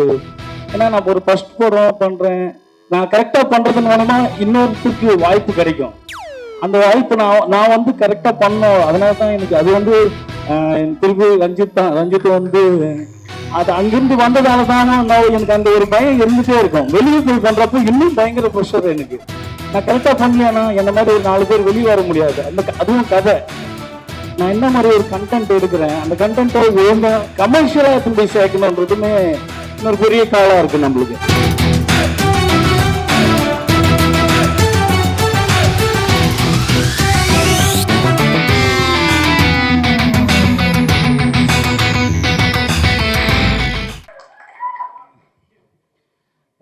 அவங்களுக்கு. ஏன்னா நான் ஒரு ஃபர்ஸ்ட் படம் பண்ணுறேன், நான் கரெக்டாக பண்ணுறதுன்னு மூலமா இன்னொருத்துக்கு வாய்ப்பு கிடைக்கும். அந்த வாய்ப்பு நான் வந்து கரெக்டாக பண்ணோம். அதனால தான் எனக்கு அது வந்து திருப்பி ரஞ்சித் வந்து அது அங்கிருந்து வந்ததால தான் எனக்கு அந்த ஒரு பயம் இருந்துகிட்டே இருக்கும். வெளியே போய் பண்ணுறப்போ இன்னும் பயங்கர ப்ரெஷர் எனக்கு. நான் கரெக்டாக பண்ணியானா என்ன மாதிரி ஒரு 4 பேர் வெளியே வர முடியாது. அதுவும் கதை நான் என்ன மாதிரி ஒரு கண்டென்ட் எடுக்கிறேன், அந்த கண்டென்ட்டை ஒழுங்கா கமர்ஷியலாக எப்படி சேர்க்கணுன்றதுமே இன்னொரு பெரிய காலாக இருக்கு நம்மளுக்கு.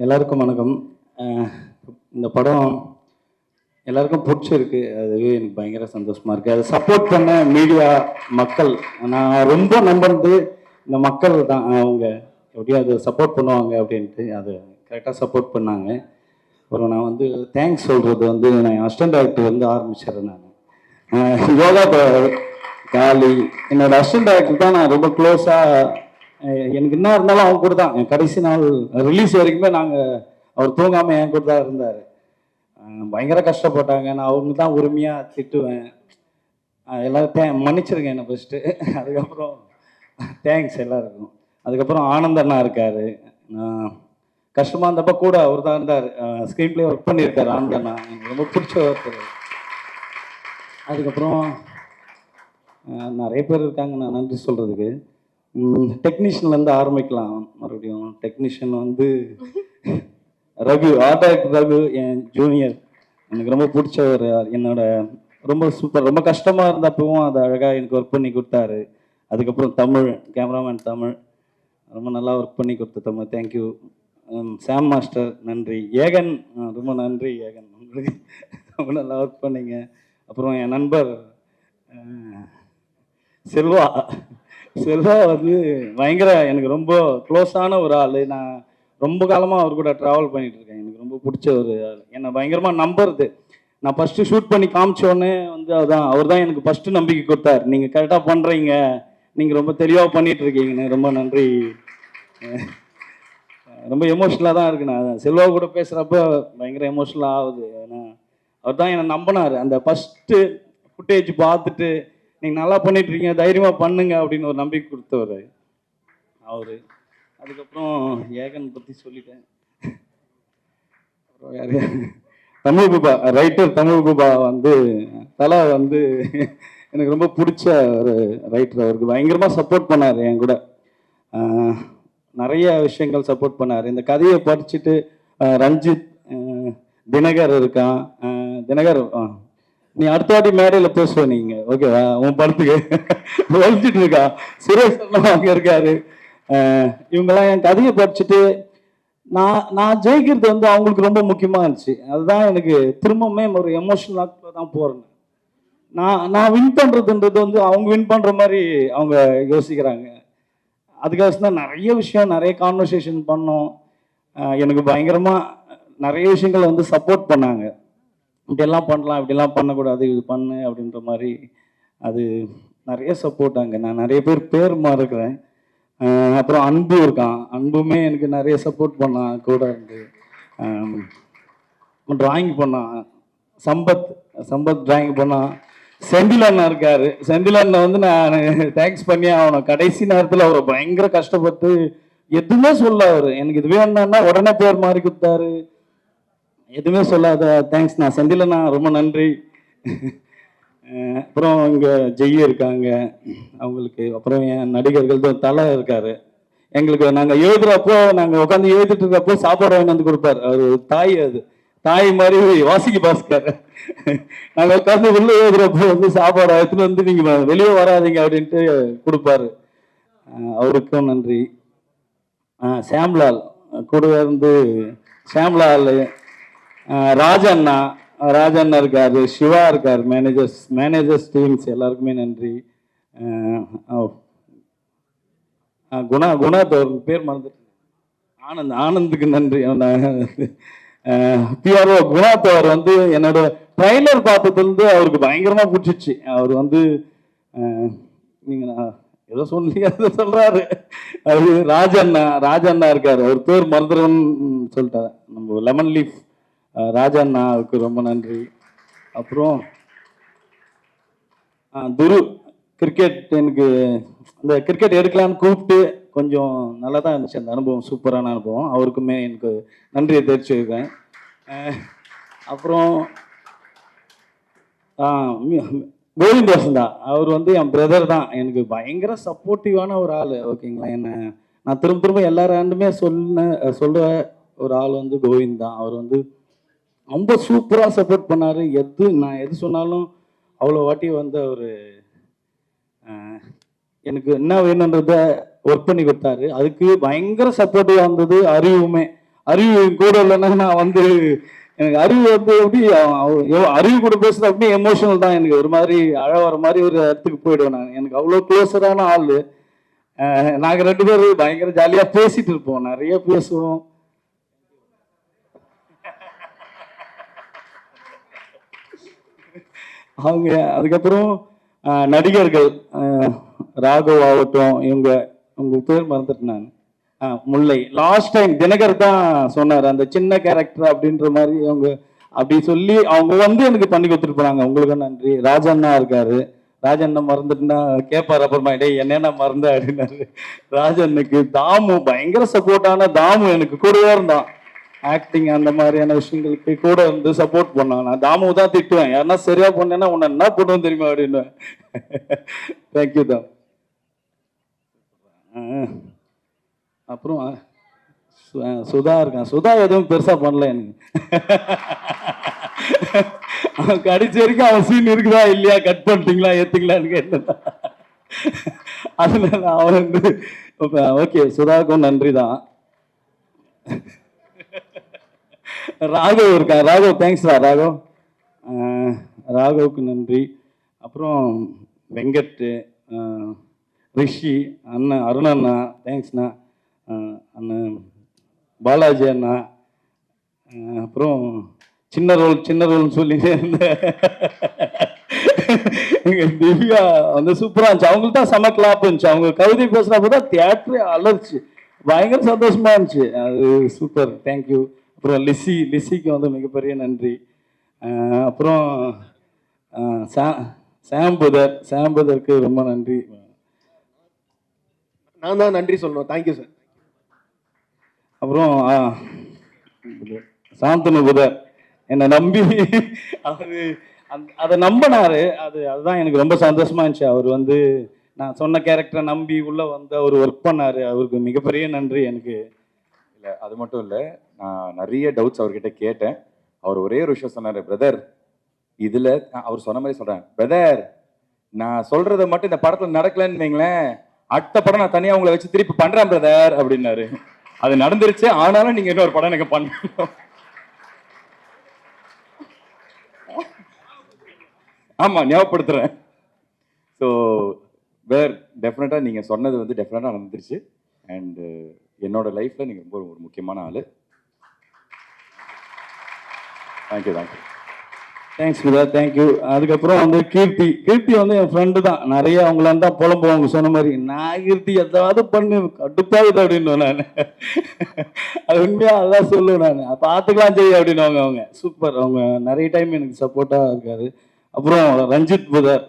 எல்லாருக்கும் வணக்கம். இந்த படம் எல்லாருக்கும் பிடிச்சிருக்கு, அதுவே எனக்கு பயங்கர சந்தோஷமா இருக்கு. அதை சப்போர்ட் பண்ண மீடியா மக்கள், நான் ரொம்ப நம்புறது இந்த மக்கள் தான். அவங்க எப்படியும் அதை சப்போர்ட் பண்ணுவாங்க அப்படின்ட்டு அதை கரெக்டாக சப்போர்ட் பண்ணாங்க. அப்புறம் நான் வந்து தேங்க்ஸ் சொல்கிறது வந்து நான் அசிஸ்டன்ட் டைரக்டர் வந்து ஆரம்பிச்சிடுறேன். நான் யோகா காலி என்னோட அசிஸ்டன்ட் டைரக்டர் தான் நான் ரொம்ப க்ளோஸாக. எனக்கு என்ன இருந்தாலும் அவங்க கூட தான். என் கடைசி நாள் ரிலீஸ் வரைக்குமே அவர் தூங்காமல் என் கூட தான் இருந்தார். பயங்கர கஷ்டப்பட்டாங்க. நான் அவங்க தான் உரிமையாக திட்டுவேன். எல்லாரும் மன்னிச்சிருங்க என்னை ஃபஸ்ட்டு. அதுக்கப்புறம் தேங்க்ஸ் எல்லாருக்கும். அதுக்கப்புறம் ஆனந்த் அண்ணா இருக்கார். நான் கஷ்டமாக இருந்தப்போ கூட அவர் தான் இருந்தார். ஸ்க்ரீன் பிளே ஒர்க் பண்ணியிருக்காரு ஆனந்த் அண்ணா, எனக்கு ரொம்ப பிடிச்ச ஒருத்தர். அதுக்கப்புறம் நிறைய பேர் இருக்காங்க நான் நன்றி சொல்கிறதுக்கு. டெக்னீஷியன்லேருந்து ஆரம்பிக்கலாம். மறுபடியும் டெக்னீஷியன் வந்து ரகு, ஆர்ட் டைரக்டர் ரகு, என் ஜூனியர், எனக்கு ரொம்ப பிடிச்ச ஒரு என்னோட ரொம்ப சூப்பர். ரொம்ப கஷ்டமாக இருந்தப்பவும் அதை அழகாக எனக்கு ஒர்க் பண்ணி கொடுத்தாரு. அதுக்கப்புறம் தமிழ் கேமராமேன் தமிழ் ரொம்ப நல்லா ஒர்க் பண்ணி கொடுத்த தமிழ், தேங்க்யூ. சாம் மாஸ்டர் நன்றி. ஏகன் ரொம்ப நன்றி ஏகன், உங்களுக்கு ரொம்ப நல்லா ஒர்க் பண்ணிங்க. அப்புறம் என் நண்பர் செல்வா வந்து பயங்கர எனக்கு ரொம்ப க்ளோஸான ஒரு ஆள். நான் ரொம்ப காலமாக அவர் கூட ட்ராவல் பண்ணிட்டு இருக்கேன். எனக்கு ரொம்ப பிடிச்ச ஒரு ஆள். என்னை பயங்கரமாக நம்புறது. நான் ஃபஸ்ட்டு ஷூட் பண்ணி காமிச்சோடனே வந்து அவர் தான் எனக்கு ஃபஸ்ட்டு நம்பிக்கை கொடுத்தார். நீங்கள் கரெக்டாக பண்ணுறீங்க, நீங்கள் ரொம்ப தெளிவாக பண்ணிட்டு இருக்கீங்கன்னு. ரொம்ப நன்றி. ரொம்ப எமோஷ்னலாக தான் இருக்கு. நான் செல்வா கூட பேசுகிறப்ப பயங்கர எமோஷ்னலாக ஆகுது. ஏன்னா அவர் தான் என்னை நம்பினார். அந்த ஃபஸ்ட்டு ஃபுட்டேஜ் பார்த்துட்டு நீங்கள் நல்லா பண்ணிட்டுருக்கீங்க, தைரியமாக பண்ணுங்க அப்படின்னு ஒரு நம்பிக்கை கொடுத்தவர் அவர். அதுக்கப்புறம் ஏகன் பற்றி சொல்லிட்டேன். அப்புறம் யார், தமிழ் குபா ரைட்டர். தமிழ் குபா வந்து தலை வந்து எனக்கு ரொம்ப பிடிச்ச ஒரு ரைட்டர். அவருக்கு பயங்கரமாக சப்போர்ட் பண்ணார். என் கூட நிறைய விஷயங்கள் சப்போர்ட் பண்ணார். இந்த கதையை படிச்சுட்டு ரஞ்சித், தினகர் இருக்கான். தினகர் நீ அடுத்த வாட்டி மேடையில் பேசுவ நீங்க, ஓகேவா? உன் படத்துக்கு வலிச்சிட்டு இருக்கா. சுரேஷ் அங்கே இருக்காரு. இவங்கெல்லாம் என் கதையை படிச்சுட்டு நான் ஜெயிக்கிறது வந்து அவங்களுக்கு ரொம்ப முக்கியமாக இருந்துச்சு. அதுதான் எனக்கு திரும்பவுமே ஒரு எமோஷனலாக தான் போகிறேன். நான் வின் பண்ணுறதுன்றது வந்து அவங்க வின் பண்ணுற மாதிரி அவங்க யோசிக்கிறாங்க. அதுக்காக தான் நிறைய விஷயம், நிறைய கான்வர்சேஷன் பண்ணோம். எனக்கு பயங்கரமாக நிறைய விஷயங்கள் வந்து சப்போர்ட் பண்ணாங்க. இப்படியெல்லாம் பண்ணலாம், இப்படிலாம் பண்ணக்கூடாது, இது பண்ணு அப்படின்ற மாதிரி. அது நிறைய சப்போர்ட் அங்கே. நான் நிறைய பேர் இருக்கிறேன். அப்புறம் அன்பு இருக்கான். அன்புமே எனக்கு நிறைய சப்போர்ட் பண்ணான், கூட இருந்து ட்ராயிங் பண்ணான். சம்பத் ட்ராயிங் பண்ணான். செந்தில் அண்ணா இருக்காரு. செந்தில் அண்ணா வந்து நான் தேங்க்ஸ் பண்ணி ஆகணும். கடைசி நேரத்தில் அவரை பயங்கர கஷ்டப்பட்டு எதுவுமே சொல்ல, அவர் எனக்கு இது வேணும்னா உடனே பேர் மாறி கொடுத்தாரு. எதுவுமே சொல்லாத தேங்க்ஸ் நான் செந்தில் அண்ணா, ரொம்ப நன்றி. அப்புறம் இங்கே ஜெய்ய இருக்காங்க அவங்களுக்கு. அப்புறம் என் நடிகர்கள் தான் தலை இருக்காரு. எங்களுக்கு நாங்கள் எழுதுறப்போ, நாங்கள் உட்காந்து எழுதிட்டு இருக்கப்போ சாப்பாடு வாங்கி வந்து கொடுப்பாரு. அவர் தாய், அது தாய் மாதிரி வாசிக்கு பாஸ்கர். நாங்கள் உட்காந்து உள்ள எழுதுறப்போ வந்து சாப்பாடு எடுத்துன்னு வந்து நீங்கள் வெளியே வராதிங்க அப்படின்ட்டு கொடுப்பாரு. அவருக்கும் நன்றி. சாம்லால் கூட இருந்து, சாம்லால், ராஜண்ணா இருக்காரு, சிவா இருக்கார், மேனேஜர்ஸ் டீம்ஸ் எல்லாருக்குமே நன்றி. குணாத் பேர் மறந்துட்டு, ஆனந்துக்கு நன்றி. பிஆர்ஓ குணாத் அவர் வந்து என்னோட ட்ரைலர் பார்த்ததுலேருந்து அவருக்கு பயங்கரமாக பிடிச்சிச்சு. அவர் வந்து நீங்கள் ஏதோ சொல்லி அதை சொல்றாரு. அது ராஜண்ணா இருக்காரு, அவர் பேர் மருதுரன் சொல்லிட்டாரு. நம்ம லெமன் லீஃப் ராஜண்ணாவுக்கு ரொம்ப நன்றி. அப்புறம் துரு கிரிக்கெட், எனக்கு அந்த கிரிக்கெட் எடுக்கலான்னு கூப்பிட்டு கொஞ்சம் நல்லா தான் இருந்துச்சு அந்த அனுபவம், சூப்பரான அனுபவம். அவருக்குமே எனக்கு நன்றியை தெரிவிச்சுருக்கேன். அப்புறம் கோவிந்தவாசன் தான், அவர் வந்து என் பிரதர் தான், எனக்கு பயங்கர சப்போர்ட்டிவான ஒரு ஆள். ஓகேங்களா, என்ன நான் திரும்ப எல்லாராண்டுமே சொல்ற ஒரு ஆள் வந்து கோவிந்த் தான். அவர் வந்து ரொம்ப சூப்பராக சப்போர்ட் பண்ணார். நான் எது சொன்னாலும் அவ்வளோ வாட்டி வந்து அவர் எனக்கு என்ன வேணுன்றத ஒர்க் பண்ணி கொடுத்தாரு. அதுக்கு பயங்கர சப்போர்ட்டிவாக இருந்தது அறிவு கூட இல்லைன்னா நான் வந்து எனக்கு அறிவு வந்து எப்படி அறிவு கூட பேசுறது அப்படியே எமோஷனல் தான். எனக்கு ஒரு மாதிரி அழ வர மாதிரி ஒரு இடத்துக்கு போயிடுவேன் நான். எனக்கு அவ்வளோ க்ளோஸரான ஆள். நாங்கள் 2 பேரும் பயங்கர ஜாலியாக பேசிட்டு இருப்போம், நிறைய பேசுவோம். அவங்க அதுக்கப்புறம் நடிகர்கள் ராகவ் ஆகட்டும், உங்க பேர் மறந்துட்டு நான் முல்லை லாஸ்ட் டைம் தினகர் தான் சொன்னார் அந்த சின்ன கேரக்டர் அப்படின்ற மாதிரி. அவங்க அப்படி சொல்லி அவங்க வந்து எனக்கு பண்ணி கொடுத்துட்டு போனாங்க. உங்களுக்கு நன்றி. ராஜண்ணா இருக்காரு, ராஜண்ணா மறந்துட்டுனா கேட்பாரு அப்புறமா, டே என்னென்ன மறந்த அப்படின்னாரு. ராஜண்ணுக்கு தாமு பயங்கர சப்போர்ட்டான தாமு எனக்கு கூடவே இருந்தான். ஆக்டிங் அந்த மாதிரியான விஷயங்களுக்கு கூட இருந்து சப்போர்ட் பண்ணான். நான் தாமு தான் திட்டுவேன், யாருன்னா சரியா பண்ணேன்னா உன்னை என்ன பண்ணுவோம் தெரியுமா அப்படின்னு. தேங்க்யூ தான். அப்புறம் சுதா இருக்கான். சுதா எதுவும் பெருசா பண்ணல எனக்கு. அவன் கடிச்ச வரைக்கும் அவன் சீன் இருக்குதா இல்லையா, கட் பண்ணிட்டீங்களா ஏத்துக்கலான்னு கேட்டேன். அதனால அவன் வந்து ஓகே, சுதாவுக்கும் நன்றி தான். ராகவ் இருக்கான். ராகவ் தேங்க்ஸ்டா ராகவ். ராகவுக்கு நன்றி. அப்புறம் வெங்கட், ரிஷி அண்ணன், அருண் அண்ணா தேங்க்ஸ்ண்ணா, அண்ணன் பாலாஜி அண்ணா. அப்புறம் சின்ன ரோல்னு சொல்லிட்டே இருந்தேன். திவ்யா வந்து சூப்பராக இருந்துச்சு. அவங்களுக்கு தான் செம கிளாப் இருந்துச்சு. அவங்க கவிதை பேசுகிறப்ப தான் தியேட்டரே அலர்ச்சி, பயங்கர சந்தோஷமா இருந்துச்சு. அது சூப்பர், தேங்க்யூ. அப்புறம் லிசிக்கு வந்து மிகப்பெரிய நன்றி. அப்புறம் சாம்புதருக்கு ரொம்ப நன்றி. நான் தான் நன்றி சொல்லணும். Thank you sir. அப்புறம் சாந்தனு புதர் என்னை நம்பி அவரு அதை நம்பினாரு. அதுதான் எனக்கு ரொம்ப சந்தோஷமா இருந்துச்சு. அவர் வந்து நான் சொன்ன கேரக்டரை நம்பி உள்ள வந்து அவர் ஒர்க் பண்ணாரு. அவருக்கு மிகப்பெரிய நன்றி எனக்கு. இல்லை, அது மட்டும் இல்லை, நான் நிறைய டவுட்ஸ் அவர்கிட்ட கேட்டேன். அவர் ஒரே ஒரு விஷயம் சொன்னார், பிரதர் இதுல அவர் சொன்ன மாதிரி சொல்றேன், பிரதர் நான் சொல்றதை மட்டும் இந்த படத்துல நடக்கலன்னு வைங்களேன், அடுத்த படம் நான் தனியா உங்களை வச்சு திருப்பி பண்றேன் பிரதர் அப்படின்னாரு. அது நடந்துருச்சு, ஆனாலும் நீங்க இன்னொரு படம் எனக்கு பண்ணணும். ஆமா, ஞாபகப்படுத்துறேன். ஸோ வேர் டெஃபினட்டா நீங்க சொன்னது வந்து டெஃபினட்டா நடந்துருச்சு. அண்ட் என்னோட லைஃப்ல நீங்க ரொம்ப ஒரு முக்கியமான ஆளு. தேங்க்யூ. Thanks Vidha, thank you. அதுக்கப்புறம் வந்து கீர்த்தி வந்து என் ஃப்ரெண்டு தான். நிறைய அவங்களாம் தான் புலம்புவோம். அவங்க சொன்ன மாதிரி நான் கீர்த்தி எதாவது பண்ணு கடுப்பாகுது அப்படின்னு நான். அது உண்மையாக அதான் சொல்லுவேன் நான். பார்த்துக்கலாம் செய்ய அப்படின்னு அவங்க சூப்பர். அவங்க நிறைய டைம் எனக்கு சப்போர்ட்டாக இருக்காரு. அப்புறம் ரஞ்சித் புதர்,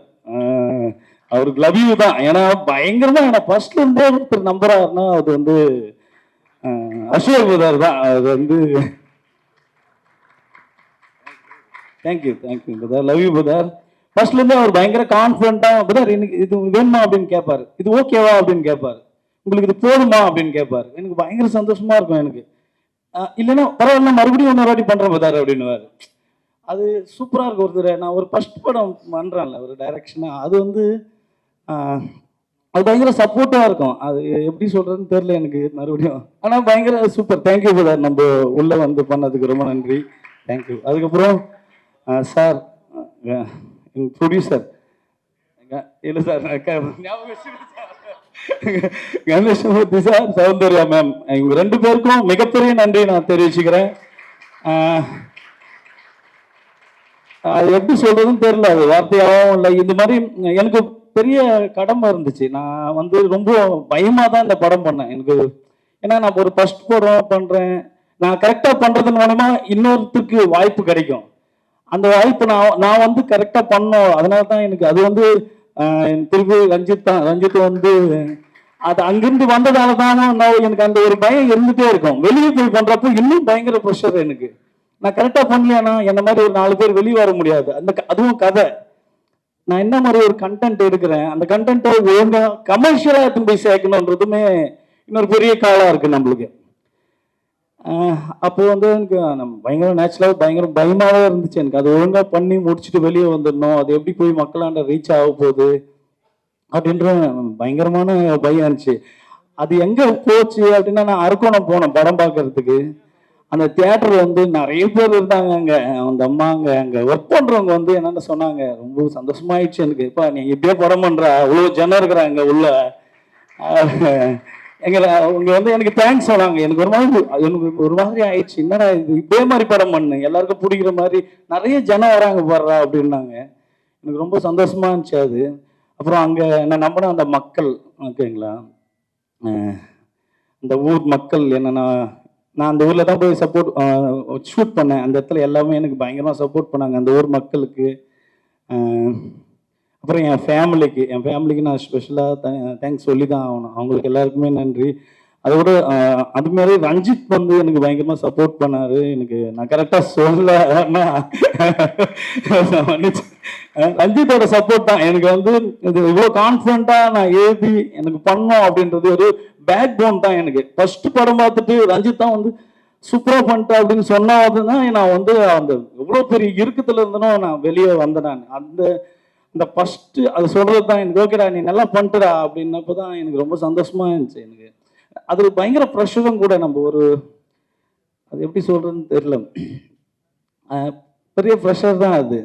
அவருக்கு லவ் யூ தான். ஏன்னா பயங்கரமாக என்ன ஃபர்ஸ்ட்ல இருந்தே ஒருத்தர் நம்புறாருன்னா அது வந்து அசோக் புதர் தான். அது வந்து thank you brother, love you brother. ஃபர்ஸ்ட்லேருந்தே அவர் பயங்கர கான்ஃபிடென்ட்டாக, பிரதர் எனக்கு இது வேணுமா அப்படின்னு கேட்பாரு, இது ஓகேவா அப்படின்னு கேட்பாரு, உங்களுக்கு இது போதுமா அப்படின்னு கேட்பாரு. எனக்கு பயங்கர சந்தோஷமா இருக்கும். எனக்கு இல்லைன்னா பரவாயில்ல மறுபடியும் இன்னொரு வாட்டி பண்ணுறேன் பிரதர் அப்படின்னுவாரு. அது சூப்பராக இருக்கும். ஒருத்தர் நான் ஒரு ஃபர்ஸ்ட் படம் பண்ணுறேன்ல ஒரு டைரக்ஷனாக, அது வந்து அது பயங்கர சப்போர்ட்டாக இருக்கும். அது எப்படி சொல்கிறதுன்னு தெரில எனக்கு மறுபடியும். ஆனால் பயங்கர சூப்பர். தேங்க்யூ பிரதர், நம்ம உள்ளே வந்து பண்ணதுக்கு ரொம்ப நன்றி. தேங்க்யூ. அதுக்கப்புறம் சார் எங்கள் ப்ரொடியூசர் இல்லை sir, Ganesamoorthy sir, Soundarya ma'am, இவங்க 2 பேருக்கும் மிகப்பெரிய நன்றி நான் தெரிவிச்சுக்கிறேன். அது எப்படி சொல்றதுன்னு தெரியல, அது வார்த்தையாகவும் இல்லை. இந்த மாதிரி எனக்கு பெரிய கடமை இருந்துச்சு. நான் வந்து ரொம்ப பயமாக தான் இந்த படம் பண்ணேன். எனக்கு ஏன்னா நான் ஒரு ஃபர்ஸ்ட் படம் பண்ணுறேன். நான் கரெக்டாக பண்ணுறதன் மூலமா இன்னொருத்தருக்கு வாய்ப்பு கிடைக்கும். அந்த வாய்ப்பு நான் வந்து கரெக்டாக பண்ணோம். அதனால தான் எனக்கு அது வந்து திருப்பி ரஞ்சித் வந்து அது அங்கிருந்து வந்ததால தான் எனக்கு அந்த ஒரு பயம் இருந்துகிட்டே இருக்கும். வெளியே போய் பண்ணுறப்போ இன்னும் பயங்கர ப்ரெஷர் எனக்கு. நான் கரெக்டாக பண்ணலையானா என்ன மாதிரி ஒரு 4 பேர் வெளியே வர முடியாது. அதுவும் கதை. நான் என்ன மாதிரி ஒரு கண்டென்ட் எடுக்கிறேன், அந்த கண்டென்ட்டை ஒழுங்கா கமர்ஷியலாக எடுத்துன்னு போய் சேர்க்கணுன்றதுமே இன்னொரு பெரிய காலாக இருக்கு நம்மளுக்கு. அப்போ வந்து எனக்கு பயங்கர நேச்சுரலாக பயங்கர பயமாகவே இருந்துச்சு எனக்கு. அது ஒழுங்காக பண்ணி முடிச்சுட்டு வெளியே வந்துடணும், அது எப்படி போய் மக்களாண்ட ரீச் ஆக போகுது அப்படின்ற பயங்கரமான பயம் இருந்துச்சு. அது எங்கே போச்சு அப்படின்னா, நான் அரக்கோணம் போனேன் படம் பார்க்கறதுக்கு. அந்த தியேட்டர் வந்து நிறைய பேர் இருந்தாங்க அங்கே. அந்த அம்மாங்க அங்கே ஒர்க் பண்ணுறவங்க வந்து என்னென்ன சொன்னாங்க, ரொம்ப சந்தோஷமாயிடுச்சு எனக்கு. இப்போ நீ இப்படியே படம் பண்ணுற, அவ்வளோ ஜனம் இருக்கிறாங்க உள்ள. எங்களை அவங்க வந்து எனக்கு தேங்க்ஸ் சொன்னாங்க. எனக்கு ஒரு மாதிரி ஆயிடுச்சு. என்னடா இது இதே மாதிரி படம் பண்ணு, எல்லாருக்கும் பிடிக்கிற மாதிரி நிறைய ஜனம் வராங்க பாடுறா அப்படின்னாங்க. எனக்கு ரொம்ப சந்தோஷமா இருந்துச்சு அது. அப்புறம் அங்கே என்ன நம்பின அந்த மக்கள், ஓகேங்களா, இந்த ஊர் மக்கள் என்னன்னா, நான் அந்த ஊரில் தான் போய் ஷூட் பண்ணேன். அந்த இடத்துல எல்லாமே எனக்கு பயங்கரமாக சப்போர்ட் பண்ணாங்க, அந்த ஊர் மக்களுக்கு. அப்புறம் என் ஃபேமிலிக்கு நான் ஸ்பெஷலாக தேங்க்ஸ் சொல்லி தான் ஆகணும். அவங்களுக்கு எல்லாருக்குமே நன்றி. அதோட அது மாதிரி ரஞ்சித் வந்து எனக்கு பயங்கரமாக சப்போர்ட் பண்ணாரு. எனக்கு நான் கரெக்டாக சொல்லலைன்னா ரஞ்சித்தோட சப்போர்ட் தான் எனக்கு வந்து இது இவ்வளோ கான்ஃபிடண்ட்டாக நான் எழுதி எனக்கு பண்ணோம் அப்படின்றது ஒரு பேக் போன் தான் எனக்கு. ஃபர்ஸ்ட் படம் பார்த்துட்டு ரஞ்சித் தான் வந்து சூப்பராக பண்ணிட்டேன் அப்படின்னு சொன்னாவது தான் நான் வந்து அந்த எவ்வளோ பெரிய இறுக்கத்துல இருந்தனும் நான் வெளியே வந்தேன். நான் அந்த ஃபர்ஸ்ட் அது சொல்றது தான் எனக்கு ஓகேடா நீ நல்லா பண்ணிட்டுடா அப்படின்னப்போ தான் எனக்கு ரொம்ப சந்தோஷமா இருந்துச்சு. எனக்கு அது பயங்கர ப்ரெஷரும் கூட. நம்ம ஒரு அது எப்படி சொல்றதுன்னு தெரியல, பெரிய ப்ரெஷர் தான் அது.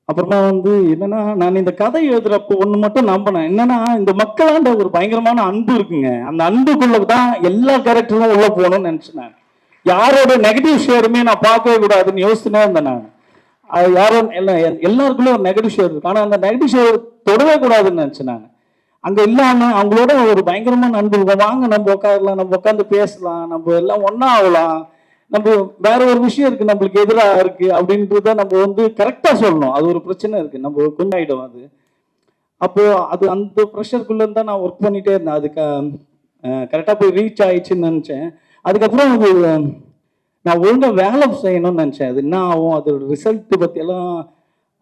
அப்புறமா வந்து என்னன்னா, நான் இந்த கதை எழுதுறப்போ ஒன்று மட்டும் நம்பினேன். என்னன்னா, இந்த மக்களாண்ட ஒரு பயங்கரமான அன்பு இருக்குங்க. அந்த அன்புக்குள்ள தான் எல்லா கேரக்டரும் உள்ள போகணும்னு நினைச்சேன். யாரோட நெகட்டிவ் ஷேருமே நான் பார்க்கவே கூடாதுன்னு யோசிச்சுனே இருந்தேன் நான். அது யாரும் எல்லாருக்குள்ளே ஒரு நெகட்டிவ் ஷேர் இருக்கு. ஆனால் அந்த நெகட்டிவ் ஷேர் தொடவே கூடாதுன்னு நினச்சேன் நான். அங்கே இல்லாமல் அவங்களோட ஒரு பயங்கரமான அன்பு இருக்கும். வாங்க நம்ம உட்காரலாம், நம்ம உட்காந்து பேசலாம், நம்ம எல்லாம் ஒன்றா ஆகலாம், நம்ம வேற ஒரு விஷயம் இருக்கு நம்மளுக்கு எதிராக இருக்கு அப்படின்றத நம்ம வந்து கரெக்டாக சொல்லணும். அது ஒரு பிரச்சனை இருக்கு, நம்ம கொஞ்சம் ஆகிடும் அது. அப்போ அது அந்த ப்ரெஷருக்குள்ளே தான் நான் ஒர்க் பண்ணிட்டே இருந்தேன். அதுக்கு கரெக்டாக போய் ரீச் ஆயிடுச்சுன்னு நினச்சேன். அதுக்கப்புறம் அது நான் ஒழுங்காக வேலை செய்யணும்னு நினச்சேன். அது என்ன ஆகும், அதோட ரிசல்ட்டு பற்றியெல்லாம்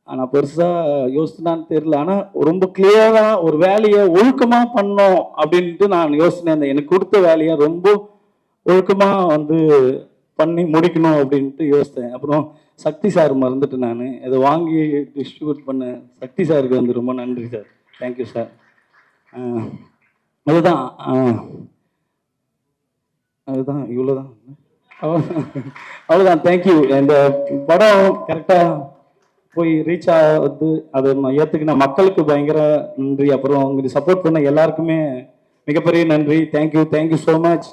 நான் பெருசாக யோசிச்சுனான்னு தெரியல. ஆனால் ரொம்ப கிளியராக ஒரு வேலையை ஒழுக்கமாக பண்ணோம் அப்படின்ட்டு நான் யோசினேன். எனக்கு கொடுத்த வேலையை ரொம்ப ஒழுக்கமாக வந்து பண்ணி முடிக்கணும் அப்படின்ட்டு யோசித்தேன். அப்புறம் சக்தி சார் மறந்துட்டு நான் இதை வாங்கி டிஸ்ட்ரிபியூட் பண்ண சக்தி சாருக்கு வந்து ரொம்ப நன்றி சார். Thank you sir. அதுதான் இவ்வளோதான். அவ்வளோதான். தேங்க்யூ. இந்த படம் கரெக்டாக போய் ரீச் ஆகுது, அதை ஏற்றுக்கின மக்களுக்கு பயங்கர நன்றி. அப்புறம் உங்களுக்கு சப்போர்ட் பண்ண எல்லாருக்குமே மிகப்பெரிய நன்றி. Thank you so much.